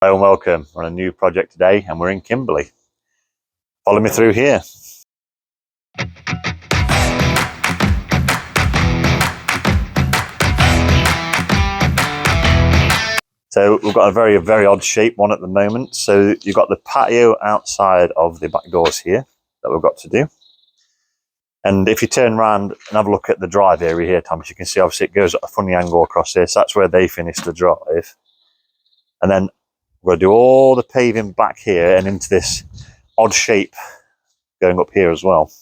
Hello and welcome. We're on a new project today and we're in Kimberley. Follow me through here. So we've got a very odd shaped one at the moment. So you've got the patio outside of the back doors here that we've got to do. And if you turn around and have a look at the drive area here, Thomas, you can see obviously it goes at a funny angle across here. So that's where they finished the drive. And then we're going to do all the paving back here and into this odd shape going up here as well.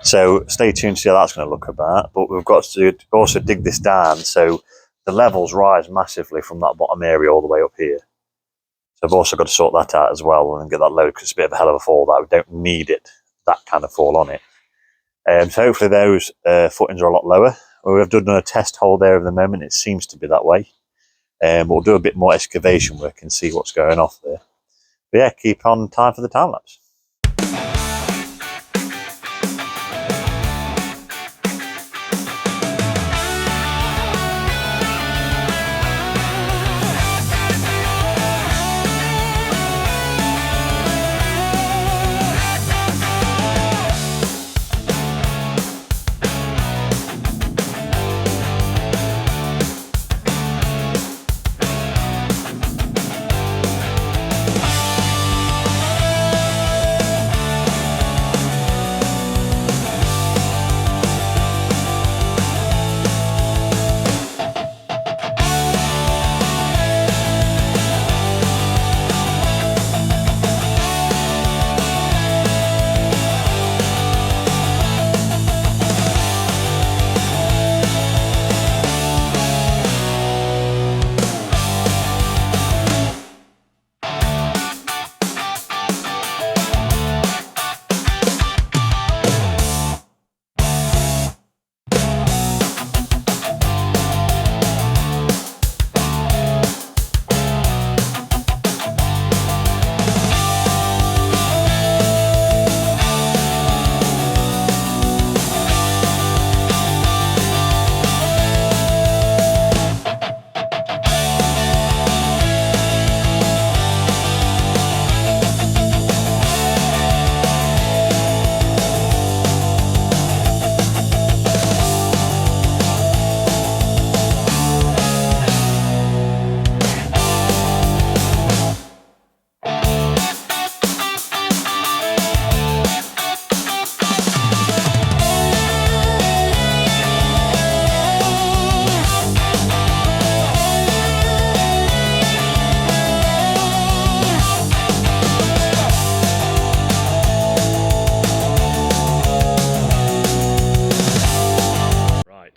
So stay tuned to see how that's going to look about. But we've got to also dig this down so the levels rise massively from that bottom area all the way up here. So I've also got to sort that out as well and get that low because it's a bit of a hell of a fall that we don't need it, that kind of fall on it. So hopefully those footings are a lot lower. We've done a test hole there at the moment. It seems to be that way. We'll do a bit more excavation work and see what's going off there. But yeah, keep on time for the time lapse.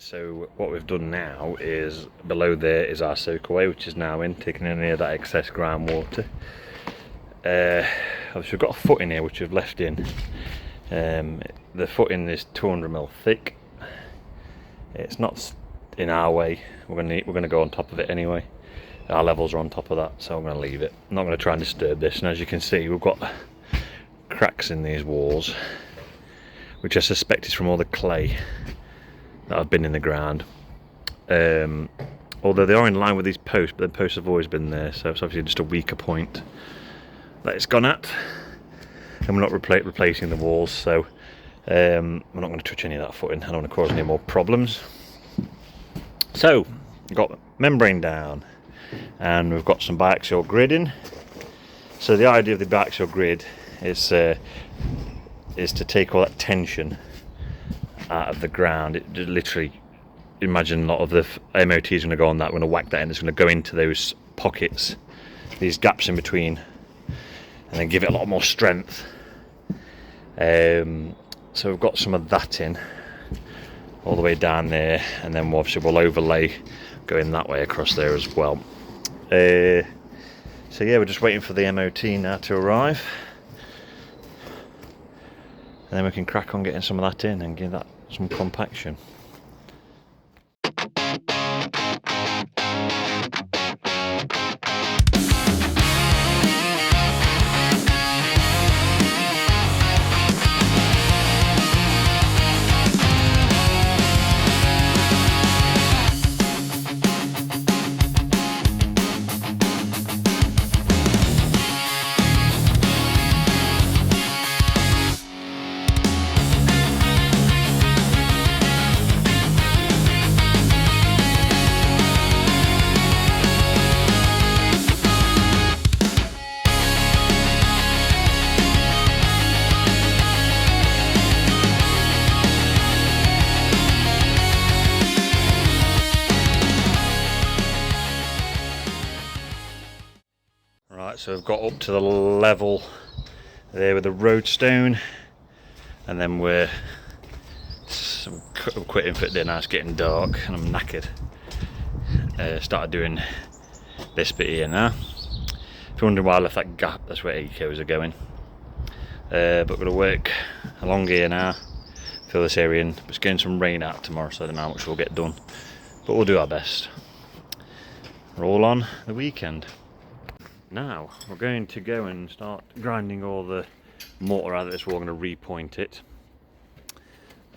So what we've done now is below there is our soakaway, which is now in, taking in any of that excess groundwater. Obviously we've got a foot in here which we've left in. The footing is 200mm thick. It's not in our way. We're going to go on top of it anyway. Our levels are on top of that, so I'm going to leave it. I'm not going to try and disturb this. And as you can see, we've got cracks in these walls, which I suspect is from all the clay that have been in the ground, although they are in line with these posts, but the posts have always been there, so it's obviously just a weaker point that it's gone at. And we're not replacing the walls, so we're not going to touch any of that footing. I don't want to cause any more problems. So we've got membrane down and we've got some biaxial grid in. So the idea of the biaxial grid is to take all that tension out of the ground. It literally, imagine a lot of the MOT is going to go on that. We're going to whack that in. It's going to go into those pockets, these gaps in between, and then give it a lot more strength. So we've got some of that in all the way down there, and then obviously we'll overlay going that way across there as well. So yeah, we're just waiting for the MOT now to arrive, and then we can crack on getting some of that in and give that some compaction. Right, so we've got up to the level there with the roadstone, and then we're quitting for it now. It's getting dark and I'm knackered. Started doing this bit here now. If you're wondering why I left that gap, that's where ecos are going. But we're going to work along here now, fill this area in. It's getting some rain out tomorrow, so I don't know how much we'll get done, but we'll do our best. We're all on the weekend. Now we're going to go and start grinding all the mortar out of this. We're going to repoint it.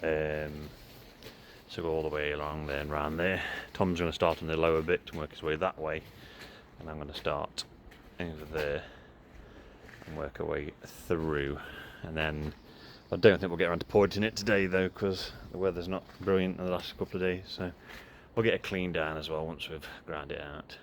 So go all the way along there and round there. Tom's going to start on the lower bit and work his way that way, and I'm going to start over there and work our way through. And then I don't think we'll get around to pointing it today though, because the weather's not brilliant in the last couple of days, so we'll get it cleaned down as well once we've ground it out.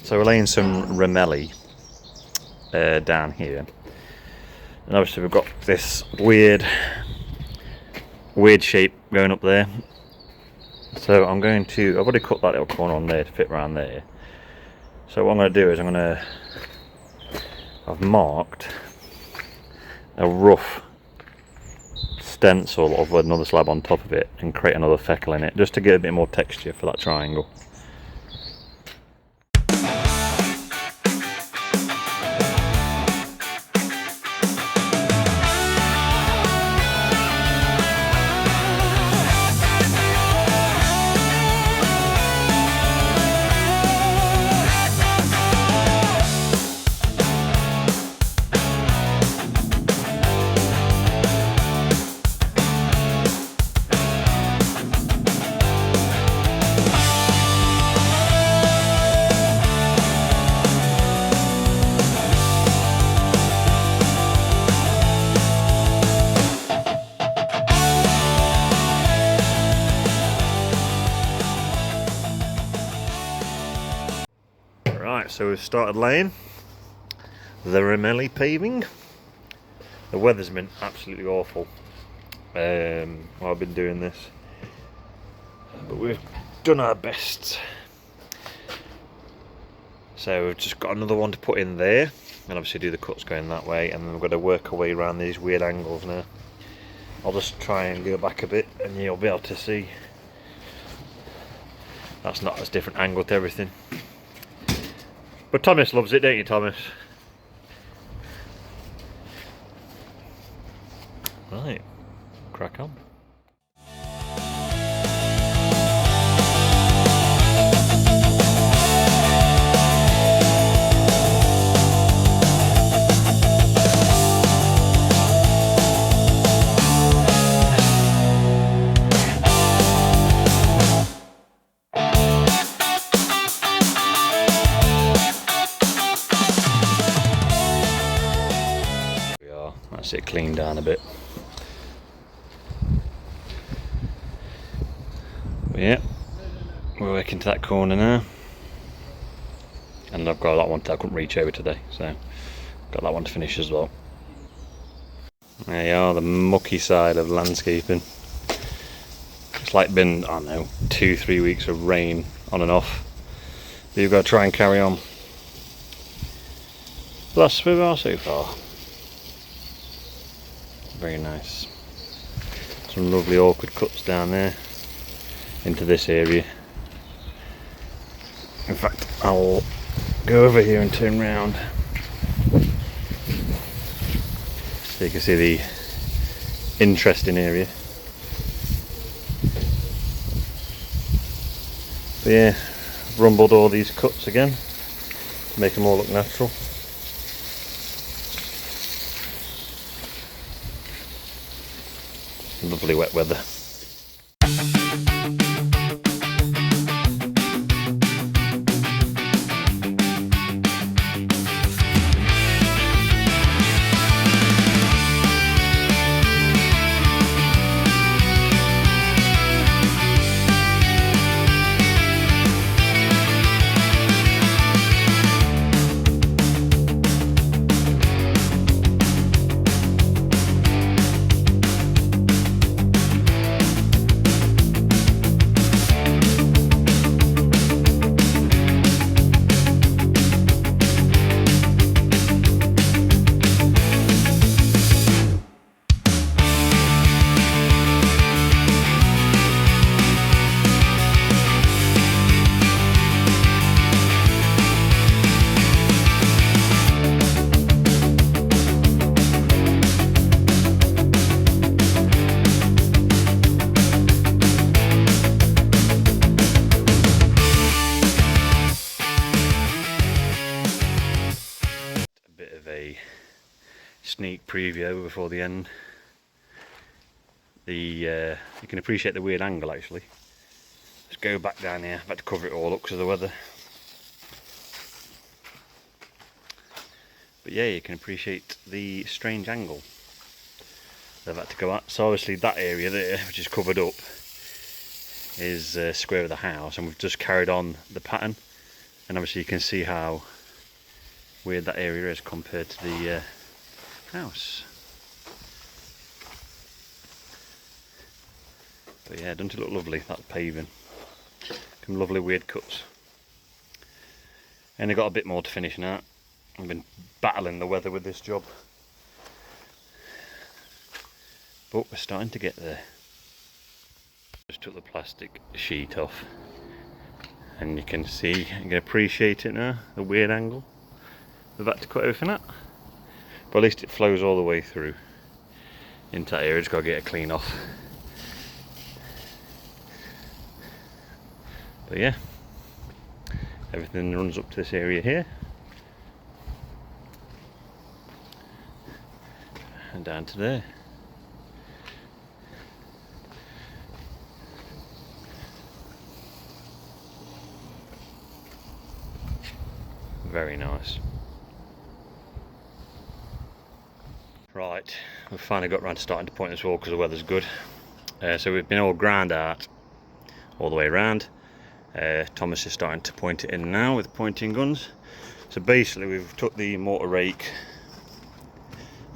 So we're laying some Romeli down here, and obviously we've got this weird shape going up there. So I've already cut that little corner on there to fit around there. So what I'm going to do is I've marked a rough stencil of another slab on top of it and create another feckle in it, just to get a bit more texture for that triangle. Right, so we've started laying the Romeli paving. The weather's been absolutely awful while I've been doing this, but we've done our best. So we've just got another one to put in there, and obviously do the cuts going that way, and then we've got to work our way around these weird angles now. I'll just try and go back a bit and you'll be able to see that's not as different angle to everything. But Thomas loves it, don't you, Thomas? Right, crack on. That's it cleaned down a bit. But yeah, we're working to that corner now. And I've got that one that I couldn't reach over today, so got that one to finish as well. There you are, the mucky side of landscaping. It's like been, I don't know, 2-3 weeks of rain on and off. But you've got to try and carry on. But that's where we are so far. Very nice. Some lovely awkward cuts down there into this area. In fact, I'll go over here and turn round so you can see the interesting area. But yeah, I've rumbled all these cuts again to make them all look natural. Lovely wet weather. Sneak preview before the end. You can appreciate the weird angle actually. Let's go back down here. I've had to cover it all up because of the weather. But yeah, you can appreciate the strange angle they've had to go at. So obviously that area there, which is covered up, is square of the house, and we've just carried on the pattern. And obviously you can see how weird that area is compared to the house. But yeah, doesn't it look lovely, that paving? Some lovely weird cuts. And I've got a bit more to finish now. I've been battling the weather with this job, but we're starting to get there. Just took the plastic sheet off, and you can see, you can appreciate it now, the weird angle. We've had to cut everything out. But at least it flows all the way through into that area. Just got to get it clean off. But yeah, everything runs up to this area here and down to there. Very nice. Right, we've finally got around to starting to point this wall because the weather's good. So we've been all ground out all the way around. Thomas is starting to point it in now with pointing guns. So basically we've took the mortar rake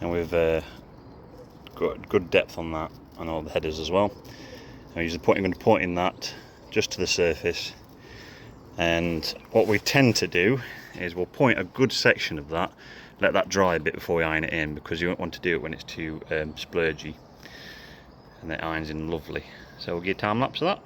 and we've got good depth on that and all the headers as well. And we use the pointing gun to point in that just to the surface. And what we tend to do is we'll point a good section of that, let that dry a bit before we iron it in, because you won't want to do it when it's too splurgy, and it irons in lovely. So we'll give time lapse of that.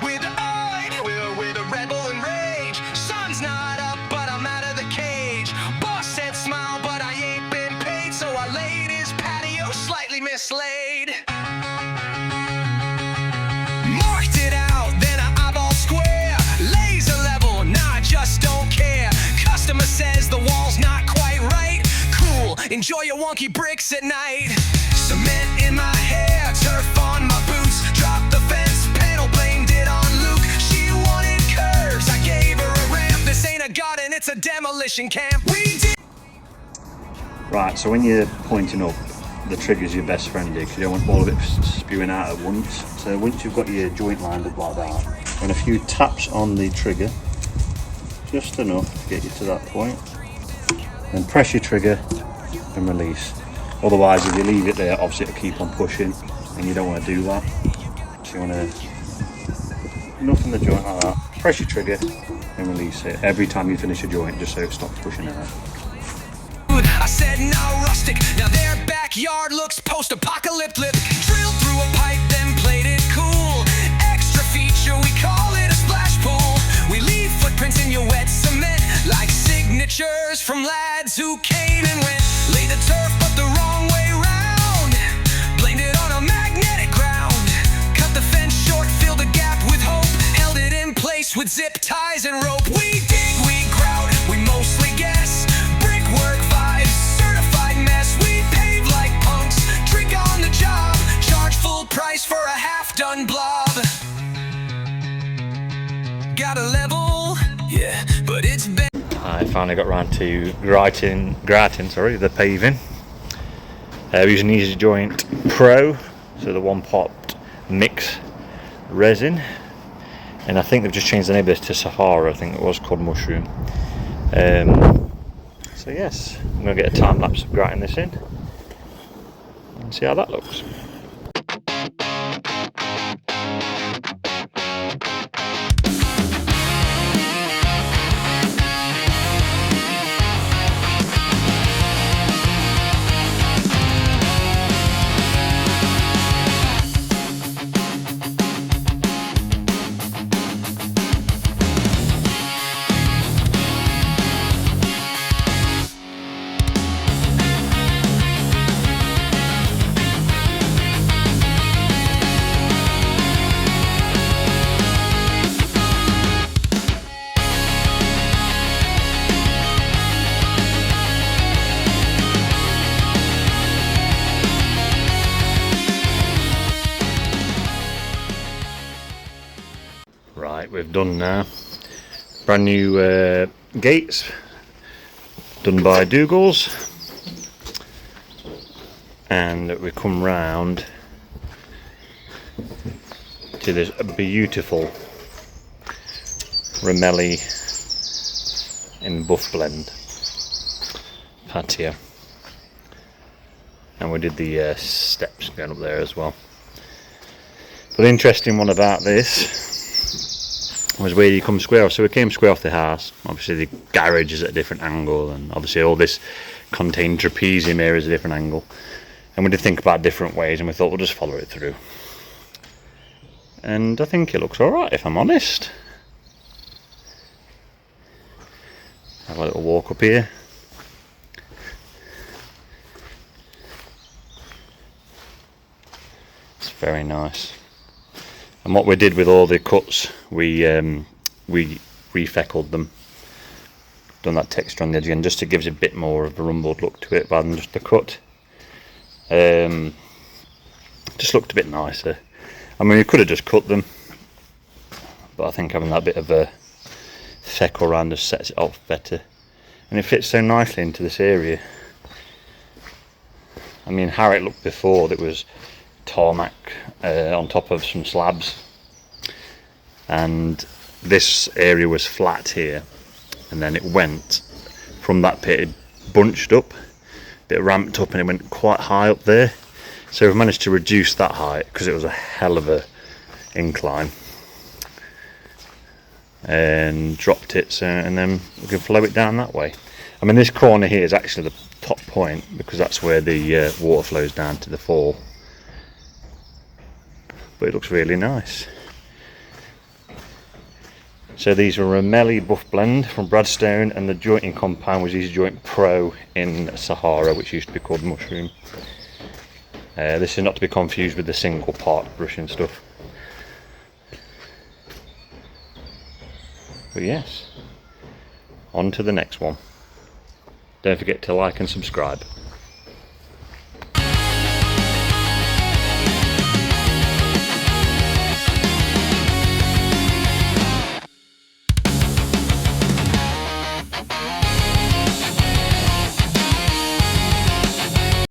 With a red bull and rage. Sun's not up, but I'm out of the cage. Boss said smile, but I ain't been paid, so I laid his patio slightly mislaid. Marked it out, then I eyeball square. Laser level, nah, I just don't care. Customer says the wall's not quite right. Cool, enjoy your wonky bricks at night. Cement in my hair, turf on my boots. Drop the fence, panel blamed it on Luke. She wanted curves, I gave her a ramp. This ain't a garden, it's a demolition camp. We did. Right, so when you're pointing up, the trigger's your best friend here, because you don't want all of it spewing out at once. So once you've got your joint lined up like that, and a few taps on the trigger, just enough to get you to that point, then press your trigger and release. Otherwise, if you leave it there, obviously it'll keep on pushing, and you don't want to do that. So you want to, enough in the joint like that, press your trigger and release it every time you finish a joint, just so it stops pushing out. I said now rustic, now their backyard looks post-apocalyptic. Drilled through a pipe, then played it cool. Extra feature, we call it a splash pool. We leave footprints in your wet cement, like signatures from lads who came and went. Lay the turf, but the wrong way round. Blamed it on a magnetic ground. Cut the fence short, filled a gap with hope. Held it in place with zip ties and rope. We dig, we grout, we mostly guess. Brickwork vibes, certified mess. We pave like punks, drink on the job. Charge full price for a half-done blob. Got a level, yeah, but it's been. I finally got round to grating, the paving. We're using Easy Joint Pro, so the one pot mix resin, and I think they've just changed the name of this to Sahara. I think it was called Mushroom. So yes, I'm going to get a time lapse of grating this in and see how that looks. Right, we've done now. Brand new gates, done by Dougal's, and we come round to this beautiful Romeli in buff blend patio, and we did the steps going up there as well. But the interesting one about this was where you come square off. So we came square off the house. Obviously the garage is at a different angle, and obviously all this contained trapezium area is a different angle, and we did think about different ways, and we thought we'll just follow it through, and I think it looks alright, if I'm honest. Have a little walk up here. It's very nice. And what we did with all the cuts, we refeckled them, done that texture on the edge again, just to give it a bit more of a rumbled look to it rather than just the cut. Just looked a bit nicer. I mean, we could have just cut them, but I think having that bit of a feckle around just sets it off better, and it fits so nicely into this area. I mean, how it looked before, it was tarmac on top of some slabs, and this area was flat here, and then it went from that pit, it bunched up, it ramped up, and it went quite high up there. So we've managed to reduce that height because it was a hell of a incline, and dropped it, so, and then we can flow it down that way. I mean, this corner here is actually the top point because that's where the water flows down to the fall. But it looks really nice. So these are Romeli Buff Blend from Bradstone, and the jointing compound was Easy Joint Pro in Sahara, which used to be called Mushroom. This is not to be confused with the single part brushing stuff. But yes, on to the next one. Don't forget to like and subscribe.